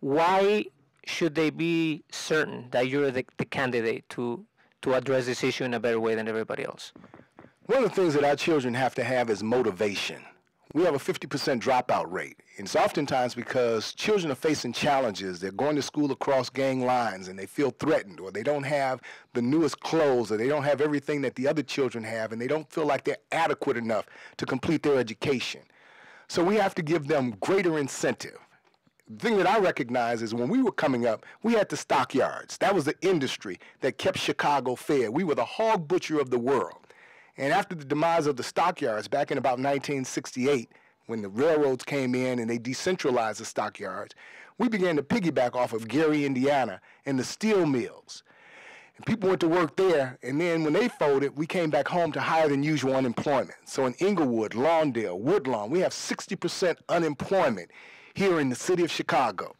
why should they be certain that you're the candidate to address this issue in a better way than everybody else? One of the things that our children have to have is motivation. We have a 50% dropout rate. And it's oftentimes because children are facing challenges. They're going to school across gang lines and they feel threatened, or they don't have the newest clothes, or they don't have everything that the other children have, and they don't feel like they're adequate enough to complete their education. So we have to give them greater incentive. The thing that I recognize is when we were coming up, we had the stockyards. That was the industry that kept Chicago fed. We were the hog butcher of the world. And after the demise of the stockyards back in about 1968, when the railroads came in and they decentralized the stockyards, we began to piggyback off of Gary, Indiana, and the steel mills. And people went to work there, and then when they folded, we came back home to higher than usual unemployment. So in Inglewood, Lawndale, Woodlawn, we have 60% unemployment here in the city of Chicago.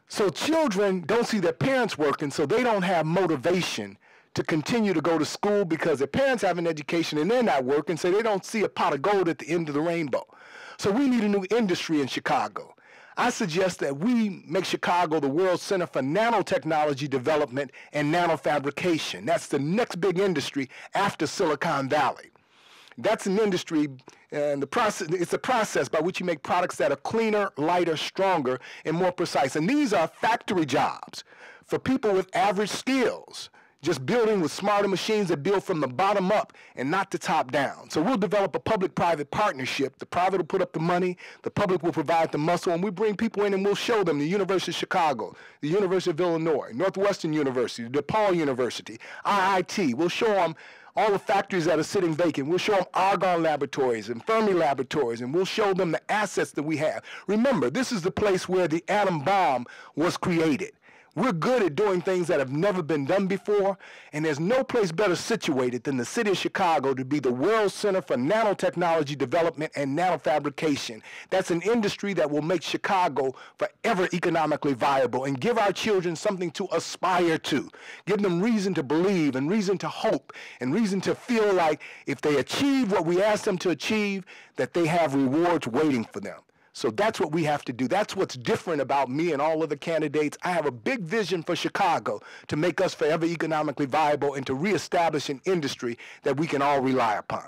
So children don't see their parents working, so they don't have motivation to continue to go to school because their parents have an education and they're not working, so they don't see a pot of gold at the end of the rainbow. So we need a new industry in Chicago. I suggest that we make Chicago the world center for nanotechnology development and nanofabrication. That's the next big industry after Silicon Valley. That's an industry, and it's a process by which you make products that are cleaner, lighter, stronger, and more precise. And these are factory jobs for people with average skills, just building with smarter machines that build from the bottom up and not the top down. So we'll develop a public-private partnership. The private will put up the money, the public will provide the muscle, and we bring people in and we'll show them the University of Chicago, the University of Illinois, Northwestern University, DePaul University, IIT. We'll show them all the factories that are sitting vacant. We'll show them Argonne laboratories and Fermi laboratories, and we'll show them the assets that we have. Remember, this is the place where the atom bomb was created. We're good at doing things that have never been done before, and there's no place better situated than the city of Chicago to be the world center for nanotechnology development and nanofabrication. That's an industry that will make Chicago forever economically viable and give our children something to aspire to, give them reason to believe and reason to hope and reason to feel like if they achieve what we ask them to achieve, that they have rewards waiting for them. So that's what we have to do. That's what's different about me and all of the candidates. I have a big vision for Chicago to make us forever economically viable and to reestablish an industry that we can all rely upon.